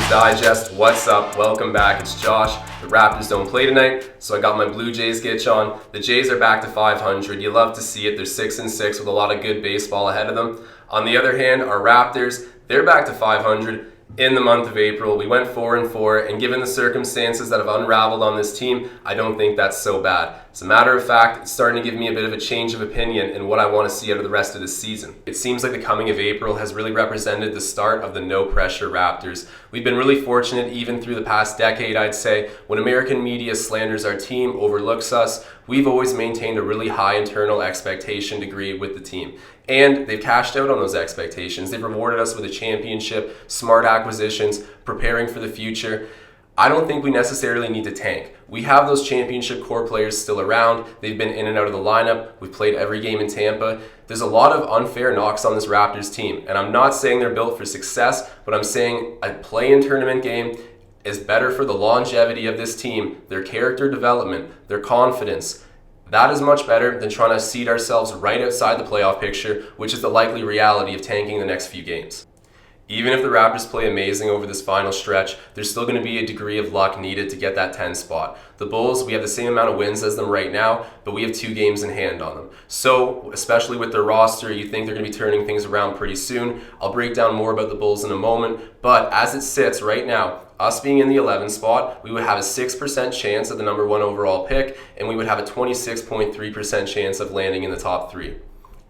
Digest. What's up? Welcome back. It's Josh. The Raptors don't play tonight, so I got my Blue Jays gitch on. The Jays are back to 500. You love to see it. They're 6-6 with a lot of good baseball ahead of them. On the other hand, our Raptors, they're back to 500 in the month of April. We went 4-4, and given the circumstances that have unraveled on this team, I don't think that's so bad. As a matter of fact, it's starting to give me a bit of a change of opinion in what I want to see out of the rest of the season. It seems like the coming of April has really represented the start of the no-pressure Raptors. We've been really fortunate even through the past decade, I'd say. When American media slanders our team, overlooks us, we've always maintained a really high internal expectation degree with the team. And they've cashed out on those expectations. They've rewarded us with a championship, smart acquisitions, preparing for the future. I don't think we necessarily need to tank. We have those championship core players still around. They've been in and out of the lineup. We've played every game in Tampa. There's a lot of unfair knocks on this Raptors team. And I'm not saying they're built for success, but I'm saying a play-in tournament game is better for the longevity of this team, their character development, their confidence. That is much better than trying to seed ourselves right outside the playoff picture, which is the likely reality of tanking the next few games. Even if the Raptors play amazing over this final stretch, there's still going to be a degree of luck needed to get that 10 spot. The Bulls, we have the same amount of wins as them right now, but we have 2 games in hand on them. So, especially with their roster, you think they're going to be turning things around pretty soon. I'll break down more about the Bulls in a moment, but as it sits right now, us being in the 11 spot, we would have a 6% chance of the number 1 overall pick, and we would have a 26.3% chance of landing in the top 3.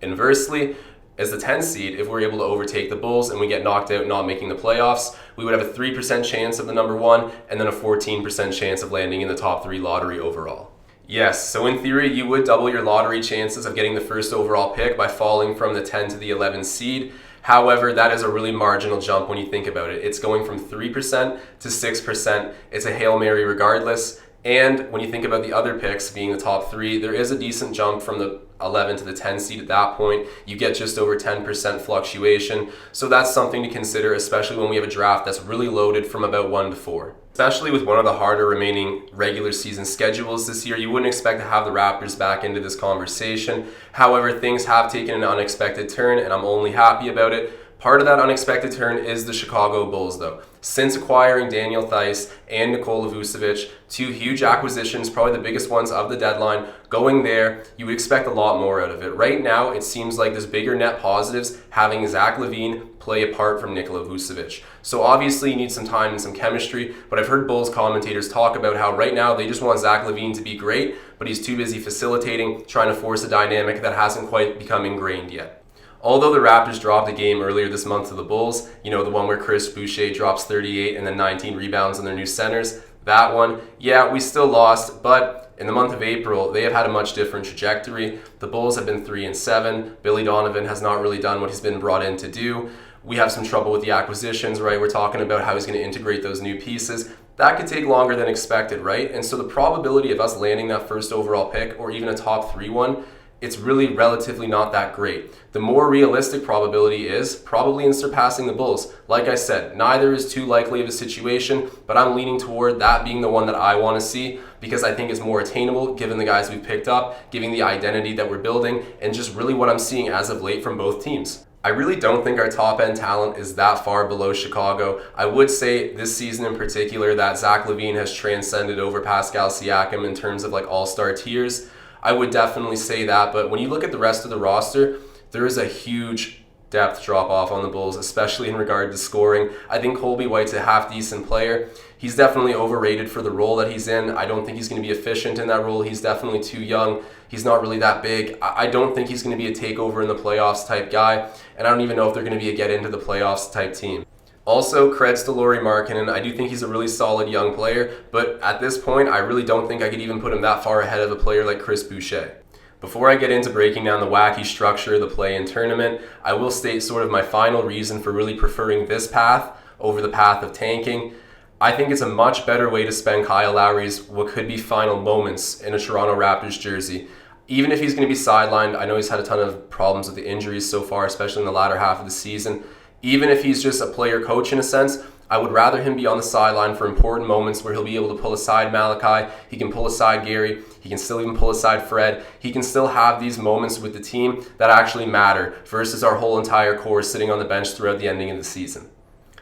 Inversely, as the 10 seed, if we're able to overtake the Bulls and we get knocked out not making the playoffs, we would have a 3% chance of the number 1 and then a 14% chance of landing in the top 3 lottery overall. Yes, so in theory, you would double your lottery chances of getting the first overall pick by falling from the 10 to the 11 seed. However, that is a really marginal jump when you think about it. It's going from 3% to 6%. It's a Hail Mary regardless. And when you think about the other picks being the top 3, there is a decent jump from the 11 to the 10 seed at that point. You get just over 10% fluctuation. So that's something to consider, especially when we have a draft that's really loaded from about 1 to 4. Especially with one of the harder remaining regular season schedules this year, you wouldn't expect to have the Raptors back into this conversation. However, things have taken an unexpected turn, and I'm only happy about it. Part of that unexpected turn is the Chicago Bulls, though. Since acquiring Daniel Theis and Nikola Vucevic, 2 huge acquisitions, probably the biggest ones of the deadline, going there, you would expect a lot more out of it. Right now, it seems like there's bigger net positives having Zach LaVine play apart from Nikola Vucevic. So obviously, you need some time and some chemistry, but I've heard Bulls commentators talk about how right now they just want Zach LaVine to be great, but he's too busy facilitating, trying to force a dynamic that hasn't quite become ingrained yet. Although the Raptors dropped a game earlier this month to the Bulls, you know, the one where Chris Boucher drops 38 and then 19 rebounds on their new centers, that one, yeah, we still lost, but in the month of April, they have had a much different trajectory. The Bulls have been 3-7. Billy Donovan has not really done what he's been brought in to do. We have some trouble with the acquisitions, right? We're talking about how he's going to integrate those new pieces. That could take longer than expected, right? And so the probability of us landing that first overall pick or even a top 3 one, it's really relatively not that great. The more realistic probability is probably in surpassing the Bulls. Like I said, neither is too likely of a situation, but I'm leaning toward that being the one that I want to see because I think it's more attainable given the guys we've picked up, given the identity that we're building, and just really what I'm seeing as of late from both teams. I really don't think our top-end talent is that far below Chicago. I would say this season in particular that Zach LaVine has transcended over Pascal Siakam in terms of like all-star tiers. I would definitely say that, but when you look at the rest of the roster, there is a huge depth drop-off on the Bulls, especially in regard to scoring. I think Colby White's a half-decent player. He's definitely overrated for the role that he's in. I don't think he's going to be efficient in that role. He's definitely too young. He's not really that big. I don't think he's going to be a takeover in the playoffs type guy, and I don't even know if they're going to be a get into the playoffs type team. Also, creds to Lauri Markkanen. I do think he's a really solid young player, but at this point, I really don't think I could even put him that far ahead of a player like Chris Boucher. Before I get into breaking down the wacky structure of the play-in tournament, I will state sort of my final reason for really preferring this path over the path of tanking. I think it's a much better way to spend Kyle Lowry's what could be final moments in a Toronto Raptors jersey. Even if he's going to be sidelined, I know he's had a ton of problems with the injuries so far, especially in the latter half of the season. Even if he's just a player coach in a sense, I would rather him be on the sideline for important moments where he'll be able to pull aside Malachi, he can pull aside Gary, he can still even pull aside Fred. He can still have these moments with the team that actually matter versus our whole entire core sitting on the bench throughout the ending of the season.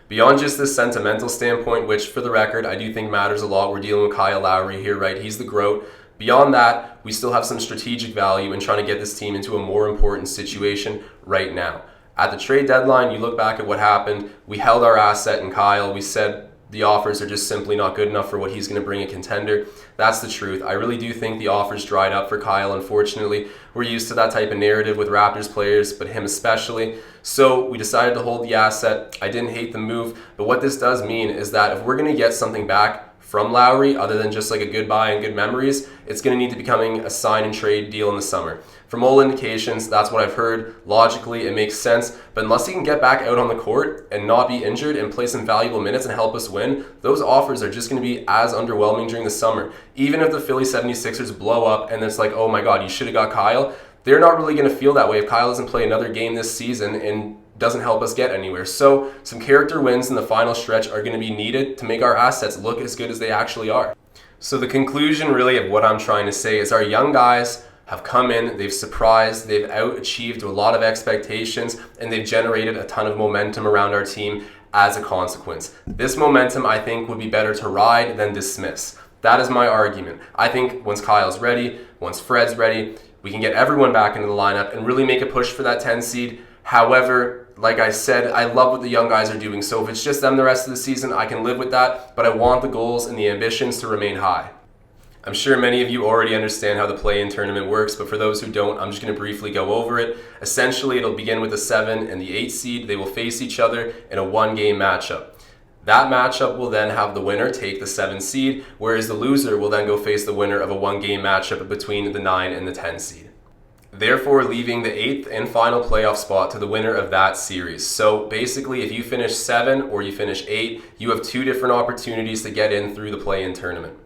Beyond just this sentimental standpoint, which for the record, I do think matters a lot. We're dealing with Kyle Lowry here, right? He's the GOAT. Beyond that, we still have some strategic value in trying to get this team into a more important situation right now. At the trade deadline, you look back at what happened. We held our asset in Kyle. We said the offers are just simply not good enough for what he's going to bring a contender. That's the truth. I really do think the offers dried up for Kyle, unfortunately. We're used to that type of narrative with Raptors players, but him especially. So we decided to hold the asset. I didn't hate the move, but what this does mean is that if we're going to get something back from Lowry, other than just like a goodbye and good memories, it's going to need to becoming a sign and trade deal in the summer. From all indications, that's what I've heard. Logically, it makes sense. But unless he can get back out on the court and not be injured and play some valuable minutes and help us win, those offers are just going to be as underwhelming during the summer. Even if the Philly 76ers blow up and it's like, oh my God, you should have got Kyle, they're not really going to feel that way if Kyle doesn't play another game this season and doesn't help us get anywhere. So some character wins in the final stretch are going to be needed to make our assets look as good as they actually are. So the conclusion really of what I'm trying to say is our young guys have come in, they've surprised, they've out-achieved a lot of expectations, and they've generated a ton of momentum around our team as a consequence. This momentum, I think, would be better to ride than dismiss. That is my argument. I think once Kyle's ready, once Fred's ready, we can get everyone back into the lineup and really make a push for that 10 seed. However, like I said, I love what the young guys are doing. So if it's just them the rest of the season, I can live with that, but I want the goals and the ambitions to remain high. I'm sure many of you already understand how the play-in tournament works, but for those who don't, I'm just going to briefly go over it. Essentially, it'll begin with the 7 and the 8 seed. They will face each other in a one-game matchup. That matchup will then have the winner take the 7 seed, whereas the loser will then go face the winner of a one-game matchup between the 9 and the 10 seed. Therefore, leaving the 8th and final playoff spot to the winner of that series. So basically, if you finish 7 or you finish 8, you have 2 different opportunities to get in through the play-in tournament.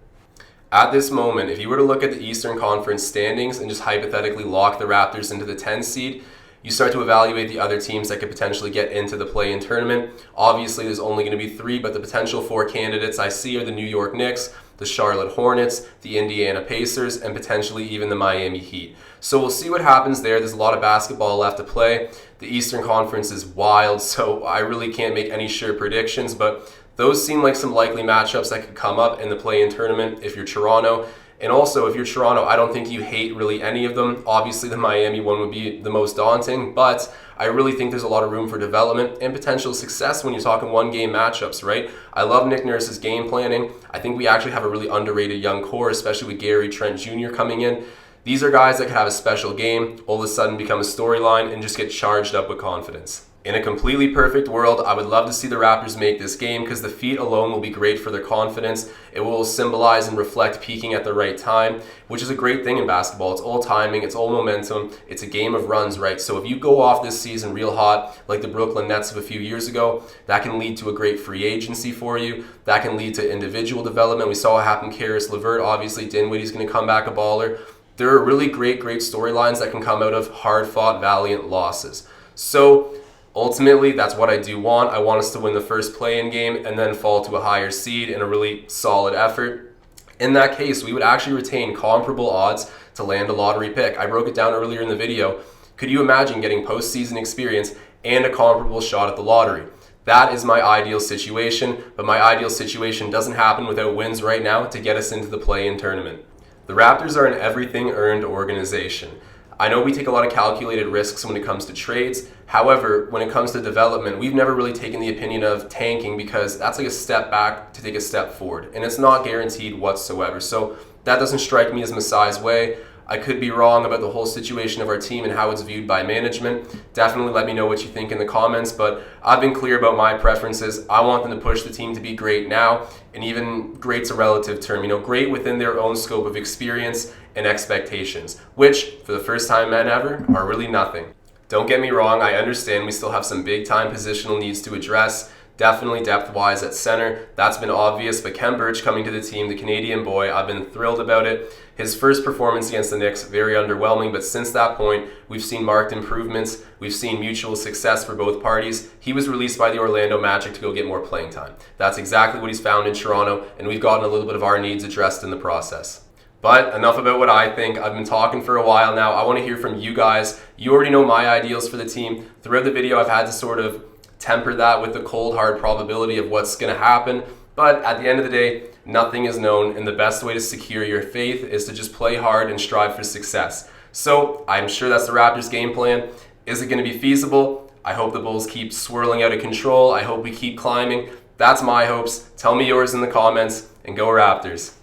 At this moment, if you were to look at the Eastern Conference standings and just hypothetically lock the Raptors into the 10 seed, you start to evaluate the other teams that could potentially get into the play-in tournament. Obviously, there's only going to be 3, but the potential 4 candidates I see are the New York Knicks, the Charlotte Hornets, the Indiana Pacers, and potentially even the Miami Heat. So we'll see what happens there. There's a lot of basketball left to play. The Eastern Conference is wild, so I really can't make any sure predictions, but those seem like some likely matchups that could come up in the play-in tournament if you're Toronto. And also, if you're Toronto, I don't think you hate really any of them. Obviously, the Miami one would be the most daunting, but I really think there's a lot of room for development and potential success when you're talking one-game matchups, right? I love Nick Nurse's game planning. I think we actually have a really underrated young core, especially with Gary Trent Jr. coming in. These are guys that could have a special game, all of a sudden become a storyline, and just get charged up with confidence. In a completely perfect world, I would love to see the Raptors make this game because the feat alone will be great for their confidence. It will symbolize and reflect peaking at the right time, which is a great thing in basketball. It's all timing, it's all momentum, it's a game of runs, right? So if you go off this season real hot, like the Brooklyn Nets of a few years ago, that can lead to a great free agency for you. That can lead to individual development. We saw what happened with Karis LeVert. Obviously, Dinwiddie's going to come back a baller. There are really great storylines that can come out of hard-fought, valiant losses. So ultimately, that's what I do want. I want us to win the first play-in game and then fall to a higher seed in a really solid effort. In that case, we would actually retain comparable odds to land a lottery pick. I broke it down earlier in the video. Could you imagine getting postseason experience and a comparable shot at the lottery? That is my ideal situation, but my ideal situation doesn't happen without wins right now to get us into the play-in tournament. The Raptors are an everything-earned organization. I know we take a lot of calculated risks when it comes to trades. However, when it comes to development, we've never really taken the opinion of tanking because that's like a step back to take a step forward, and it's not guaranteed whatsoever. So that doesn't strike me as Masai's way. I could be wrong about the whole situation of our team and how it's viewed by management. Definitely let me know what you think in the comments, but I've been clear about my preferences. I want them to push the team to be great now, and even great's a relative term, great within their own scope of experience and expectations, which, for the first time ever, are really nothing. Don't get me wrong, I understand we still have some big-time positional needs to address. Definitely depth-wise at center, that's been obvious, but Khem Birch coming to the team, the Canadian boy, I've been thrilled about it. His first performance against the Knicks, very underwhelming, but since that point, we've seen marked improvements. We've seen mutual success for both parties. He was released by the Orlando Magic to go get more playing time. That's exactly what he's found in Toronto, and we've gotten a little bit of our needs addressed in the process. But enough about what I think. I've been talking for a while now. I want to hear from you guys. You already know my ideals for the team. Throughout the video, I've had to sort of temper that with the cold hard probability of what's going to happen. But at the end of the day, nothing is known, and the best way to secure your faith is to just play hard and strive for success. So I'm sure that's the Raptors game plan. Is it going to be feasible? I hope the Bulls keep swirling out of control. I hope we keep climbing. That's my hopes. Tell me yours in the comments, and go Raptors.